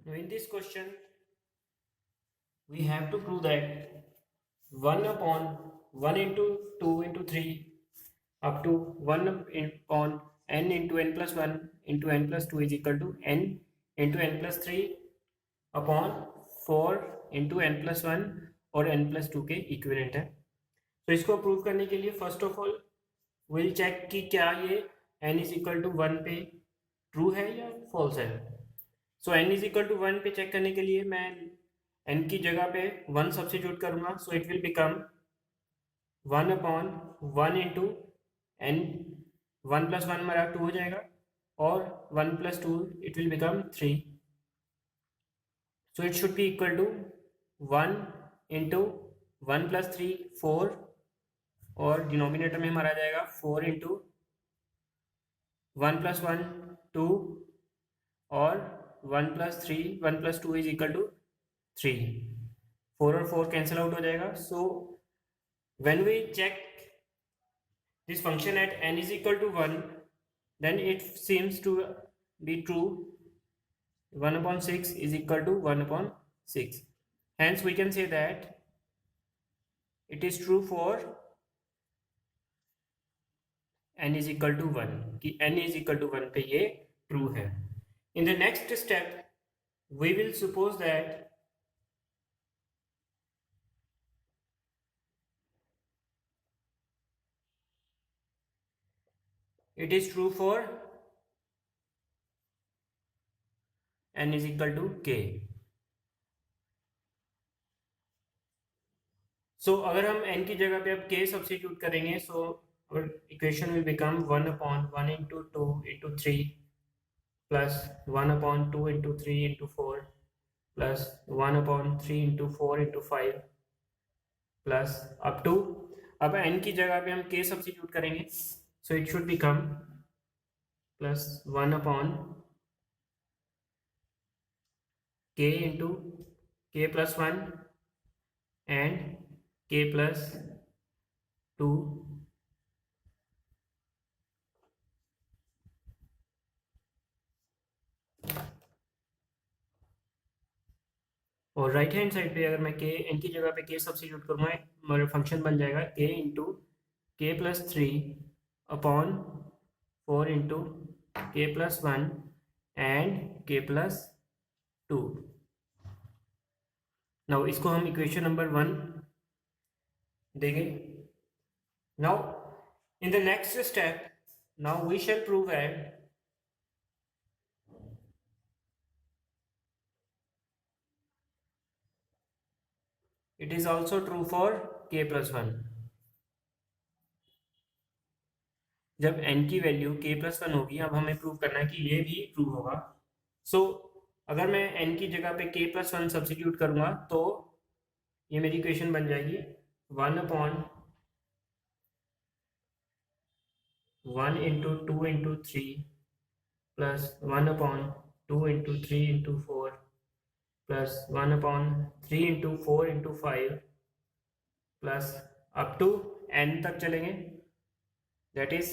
Now in this question, we have to prove that 1 upon 1 into 2 into 3 up to 1 upon n into n plus 1 into n plus 2 is equal to n into n plus 3 upon 4 into n plus 1 और n plus 2 के equivalent है। तो इसको prove करने के लिए first of all will check कि क्या ये n इज इक्वल टू 1 पे ट्रू है या फॉल्स है। सो n इज इक्वल टू 1 पे चेक करने के लिए मैं n की जगह पे 1 सब्स्टिट्यूट करूंगा। So it will become 1 upon 1 into n 1 plus 1 मेरा 2 हो जाएगा और 1 plus 2 it will become 3। So it should be equal to 1 into 1 plus 3 4 और डिनोमिनेटर में हमारा आ जाएगा 4 इंटू 1 plus 1 2 और 1 plus 3 1 plus 2 is equal to 3। 4 और 4 कैंसिल आउट हो जाएगा। सो when we check this function at n is equal to 1 then it seems to be true। 1 upon 6 is equal to 1 upon 6. Hence we can say that it is true for n is equal to 1 कि n is equal to 1 पे ये true है। In the next step we will suppose that it is true for n is equal to k। सो अगर हम n की जगह पे अब k सब्स्टिट्यूट करेंगे सो our equation will become 1 upon 1 into 2 into 3 plus 1 upon 2 into 3 into 4 plus 1 upon 3 into 4 into 5 plus up to अब n की जगह पे हम k सब्स्टिट्यूट करेंगे so it should become plus 1 upon k into k plus 1 and k plus 2 और right hand side पे अगर मैं k n की जगह पे k सब्स्टिट्यूट करूँगा मेरा फंक्शन बन जाएगा k into k plus 3 upon 4 into k plus 1 and k plus 2। Now इसको हम इक्वेशन नंबर 1 देंगे। Now in the next step now we shall prove that it is also true for k plus 1। जब n की value k plus 1 होगी अब हमें prove करना है कि ये भी ट्रू होगा। सो अगर मैं n की जगह पे k plus 1 सब्स्टिट्यूट करूंगा तो ये मेरी इक्वेशन बन जाएगी 1 upon 1 into 2 into 3 plus 1 upon 2 into 3 into 4 plus 1 upon 3 into 4 into 5 plus up to n तक चलेंगे that is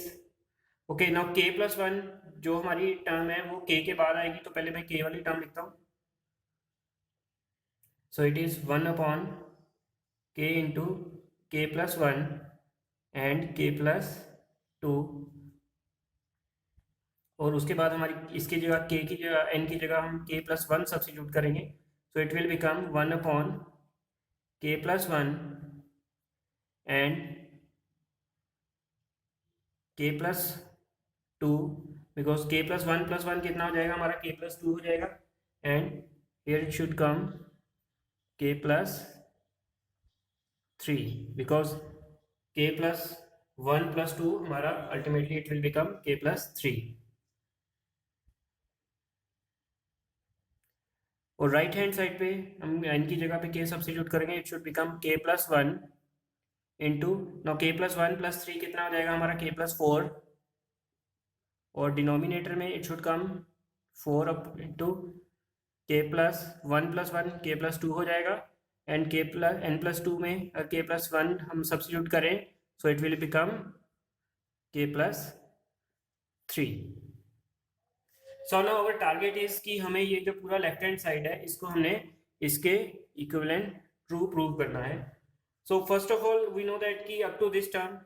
okay. Now k plus 1 जो हमारी टर्म है वो k के बाद आएगी तो पहले मैं k वाली टर्म लिखता हूँ। So it is 1 upon k into k plus 1 and k plus 2 और उसके बाद हमारी इसकी जगह k की जगह n की जगह हम k प्लस 1 सब्स्टिट्यूट करेंगे। So it will become 1 upon k plus 1 and k plus 2 because k plus 1 कितना हो जाएगा हमारा k प्लस 2 हो जाएगा and here it should come k plus 3 because k plus 1 plus 2 हमारा ultimately it will become k plus 3। और right hand side पे हम n की जगह पे k सब्स्टिट्यूट करेंगे it should become k plus 1 into no k plus 1 plus 3 कितना हो जाएगा हमारा k प्लस 4 और डिनोमिनेटर में it should come 4 up into k plus 1 k plus 2 हो जाएगा and k plus n plus 2 में k प्लस 1 हम सब्स्टिट्यूट करें सो it will become k plus 3। So now our target is कि हमें ये जो पूरा लेफ्ट हैंड साइड है इसको हमने इसके इक्विवेलेंट ट्रू प्रूव करना है. So first of all we know that कि अप टू दिस टर्म,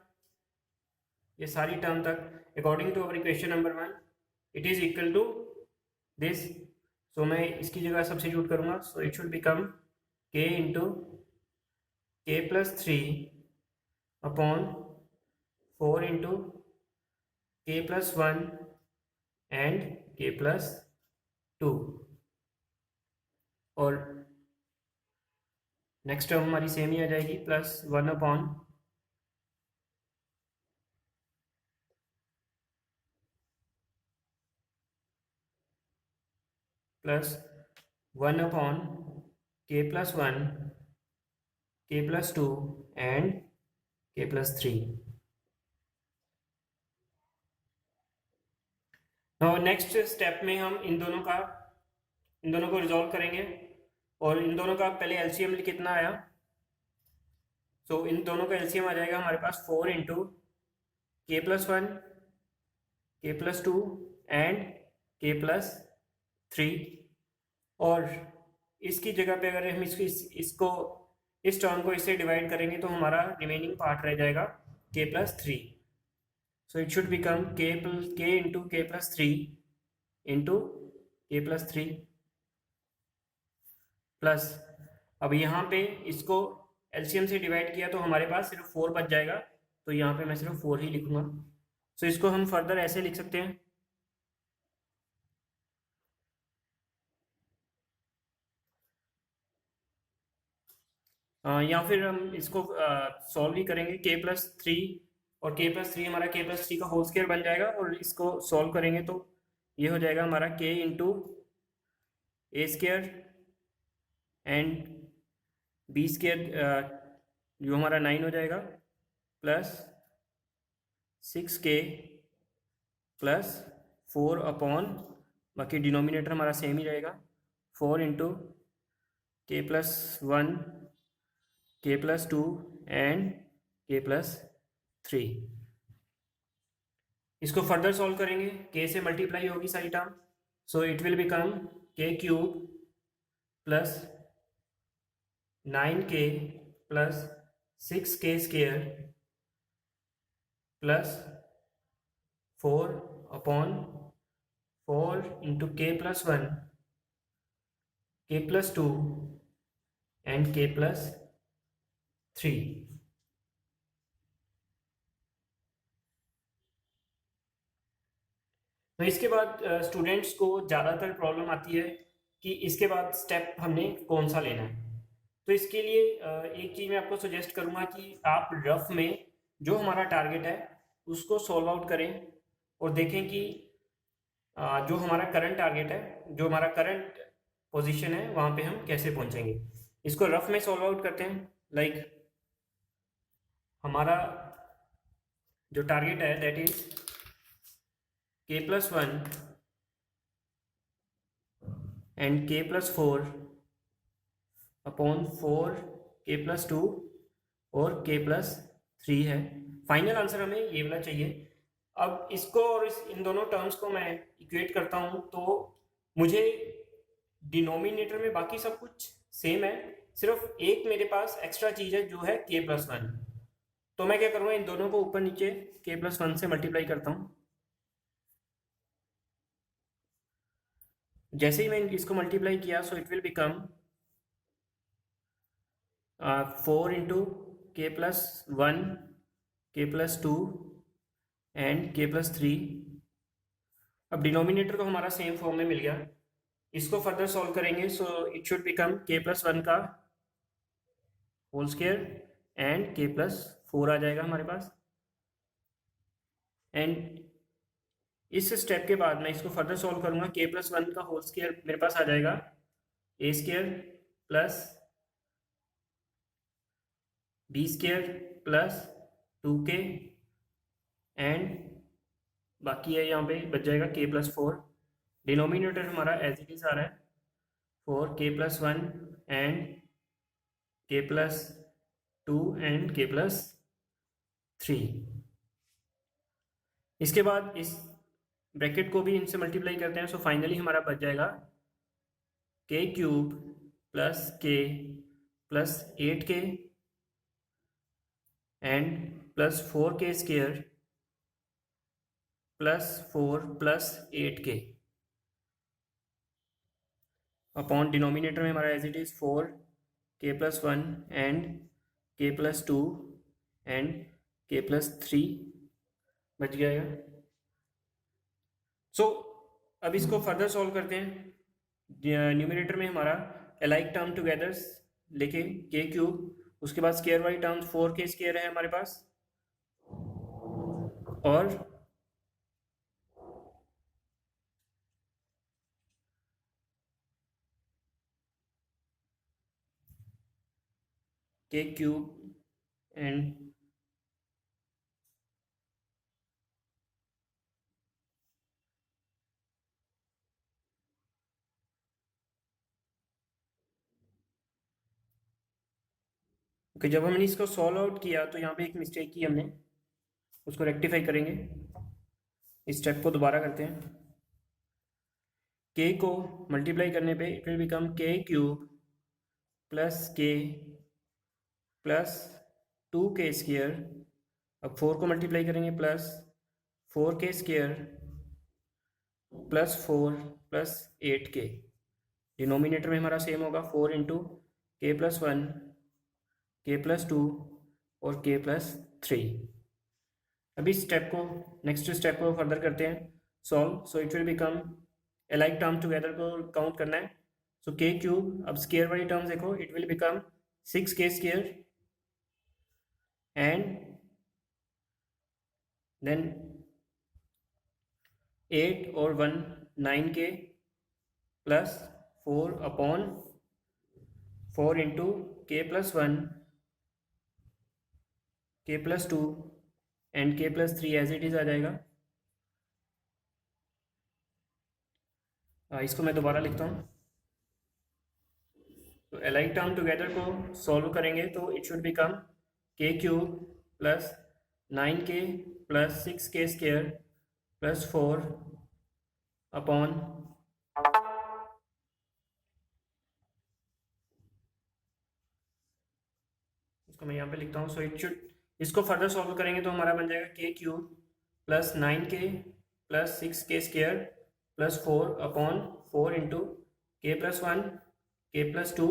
ये सारी टर्म तक according to our equation number 1 it is equal to this. So मैं इसकी जगह सब्स्टिट्यूट करूंगा. So it should become k into k plus 3 upon 4 into k plus 1 and k plus 2. और next term हमारी same ही आ जाएगी, plus 1 upon plus 1 upon k plus 1, k plus 2 and k plus 3. और नेक्स्ट स्टेप में हम इन दोनों को रिजॉल्व करेंगे. और इन दोनों का पहले एलसीएम कितना आया. सो इन दोनों का एलसीएम आ जाएगा हमारे पास 4 into k plus 1, k plus 2 and k plus 3. और इसकी जगह पे अगर हम इस टर्म को इससे डिवाइड करेंगे तो हमारा रिमेनिंग पार्ट रह जाएगा k plus 3. So it should become k into k plus 3 into k plus 3 plus, अब यहाँ पे इसको एलसीएम से डिवाइड किया तो हमारे पास सिर्फ 4 बच जाएगा. तो यहाँ पे मैं सिर्फ 4 ही लिखूंगा. सो इसको हम फर्दर ऐसे लिख सकते हैं. या फिर हम इसको सॉल्व भी करेंगे. k प्लस 3 और k प्लस 3 हमारा k प्लस 3 का होल स्क्वायर बन जाएगा. और इसको सॉल्व करेंगे तो ये हो जाएगा हमारा k into A square and B square जो हमारा 9 हो जाएगा, प्लस 6k प्लस 4 अपॉन, बाकी डिनोमिनेटर हमारा सेम ही रहेगा, 4 into k plus 1, k plus 2 and k plus 3. इसको फर्दर सॉल्व करेंगे. k से मल्टीप्लाई होगी सारी term. So it will become k cube plus 9k plus 6k square plus 4 upon 4 into k plus 1, k plus 2 and k plus 3. तो इसके बाद students को ज़्यादातर प्रॉब्लम आती है कि इसके बाद स्टेप हमने कौन सा लेना है. तो इसके लिए एक चीज़ मैं आपको सजेस्ट करूँगा कि आप रफ में जो हमारा टारगेट है उसको सॉल्व आउट करें और देखें कि जो हमारा करंट टारगेट है, जो हमारा करंट पोजीशन है, वहाँ पे हम कैसे पहुँचेंगे. इसको रफ में सॉल्व आउट करते हैं. लाइक हमारा जो टारगेट है that is k plus 1 and k plus 4 upon 4 k plus 2 और k प्लस 3 है. फाइनल आंसर हमें ये वाला चाहिए. अब इसको और इन दोनों टर्म्स को मैं इक्वेट करता हूँ तो मुझे डिनोमिनेटर में बाकी सब कुछ सेम है, सिर्फ एक मेरे पास एक्स्ट्रा चीज़ है जो है k प्लस 1. तो मैं क्या करूँगा, इन दोनों को ऊपर नीचे k प्लस 1 से मल्टीप्लाई करता हूँ. जैसे ही मैंने इसको मल्टीप्लाई किया सो it will become 4 into k plus 1, k plus 2 and k plus 3. अब डिनोमिनेटर तो हमारा सेम फॉर्म में मिल गया. इसको फर्दर सॉल्व करेंगे so it should become k plus 1 का whole square and k plus 4 आ जाएगा हमारे पास. एंड इस स्टेप के बाद मैं इसको फर्दर सॉल्व करूंगा. k प्लस 1 का होल स्क्वायर मेरे पास आ जाएगा a square plus b square plus 2k and बाकी है यहाँ पे बच जाएगा k प्लस 4. डिनोमिनेटर हमारा एज इट इज आ रहा है 4k plus 1 and k plus 2 and k plus 3. इसके बाद ब्रैकेट को भी इनसे मल्टीप्लाई करते हैं, सो फाइनली हमारा बच जाएगा k cube plus k plus 8k and plus 4k square plus 4 plus 8k upon denominator में हमारा as it is 4k+1 and k+2 and k+3 बच गया। सो अब इसको फर्दर सॉल्व करते हैं। न्यूमिनेटर में हमारा अलाइक टर्म टुगेदर लेके के क्यूब, उसके बाद स्केयर वाली टर्म 4k स्केयर है हमारे पास, और के क्यूब एंड ओके। जब हमने इसको सॉल्व आउट किया तो यहाँ पे एक मिस्टेक की हमने, उसको रेक्टिफाई करेंगे। इस स्टेप को दोबारा करते हैं। के को मल्टीप्लाई करने पे it will become k cube plus k plus 2k square. अब 4 को मल्टीप्लाई करेंगे plus 4k square plus 4 plus 8k। Denominator में हमारा सेम होगा 4 इंटू k+1 k+2 और k+3। अभी स्टेप को नेक्स्ट स्टेप को फर्दर करते हैं solve. So it will become alike term together को काउंट करना है। सो के क्यूब, अब स्केयर वाली टर्म देखो, it will become 6k square and then 8 और 1 9k plus 4 upon 4 into k+1 k+2 and k+3 as it is आ जाएगा। इसको मैं दोबारा लिखता हूँ। तो अलाइक टर्म टुगेदर को सॉल्व करेंगे तो it should become k cube plus 9k plus 6k square plus 4 upon इसको मैं यहाँ पे लिखता हूँ। सो इट शुड, इसको फर्दर सॉल्व करेंगे तो हमारा बन जाएगा k cube plus 9k plus 6k square plus 4 upon 4 into k+1 k+2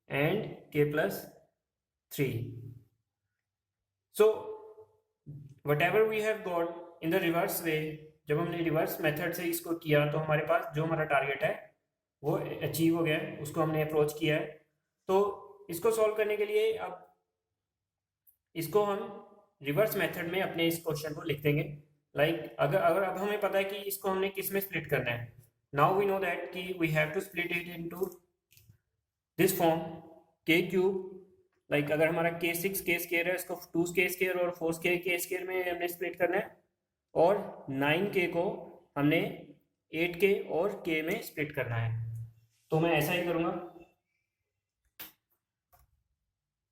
and k+3। So whatever we have got in the reverse way, जब हमने रिवर्स मेथड से इसको किया तो हमारे पास जो हमारा टारगेट है वो अचीव हो गया है, उसको हमने अप्रोच किया है। तो इसको सॉल्व करने के लिए अब इसको हम रिवर्स मेथड में अपने इस क्वेश्चन को लिख देंगे। लाइक अगर अगर अब हमें पता है कि इसको हमने किस में स्प्लिट करना है। नाउ वी नो दैट कि we have to split it into this form k cube. Like अगर हमारा k6k स्क्वायर है, इसको 2k स्क्वायर और 4k स्क्वायर में हमने स्प्लिट करना है, और 9k को हमने 8k और k में स्प्लिट करना है। तो मैं ऐसा ही करूँगा।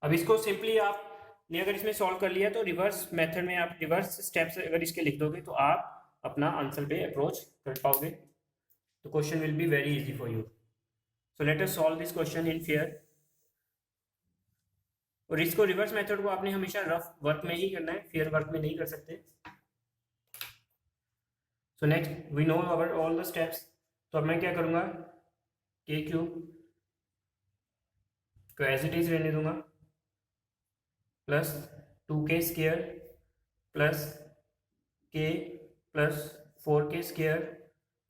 अब इसको सिंपली आपने अगर इसमें सॉल्व कर लिया तो रिवर्स मेथड में आप रिवर्स स्टेप्स अगर इसके लिख दोगे तो आप अपना आंसर पे अप्रोच कर पाओगे। तो question will be very easy for you. So let us solve this question in fair. और इसको रिवर्स मेथड को आपने हमेशा रफ वर्क में ही करना है, फेयर वर्क में नहीं कर सकते। So next we know our all the steps. तो अब मैं क्या करूँगा, के क्यूब को एज इट इज रहने दूंगा plus 2k square plus k plus 4k square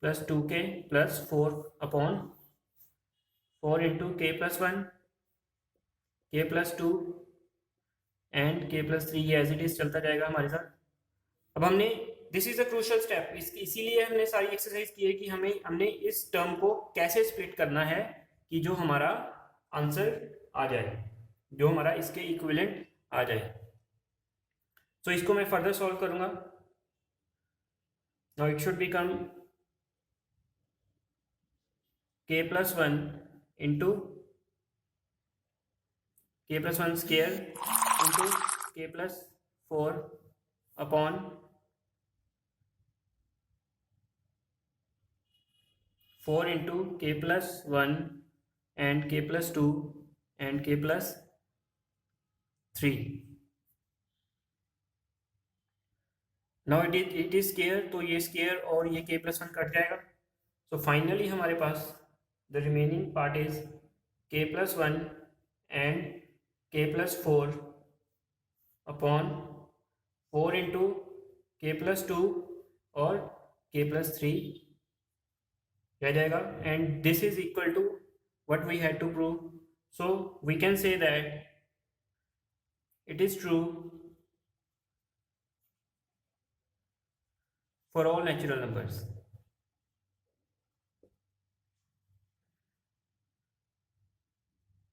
plus 2k plus 4 upon 4 into k+1 k+2 and k+3 ये एज इट इज चलता जाएगा हमारे साथ। अब हमने this is a crucial step, इसीलिए हमने सारी एक्सरसाइज की है कि हमने इस टर्म को कैसे स्प्लिट करना है कि जो हमारा आंसर आ जाए, जो हमारा इसके इक्विवेलेंट आ जाए। तो इसको मैं फर्दर सॉल्व करूंगा। Now it should become k+1 into k+1 square into k+4 upon 4 into k plus 1 and k plus 2 and k plus 3. Now it is square, तो ये स्केयर और ये k plus 1 कट जाएगा. सो फाइनली हमारे पास the remaining part is k plus 1 and k plus 4 upon 4 into k plus 2 और k plus 3 क्या जाएगा. And this is equal to what we had to prove. So we can say that it is true for all natural numbers.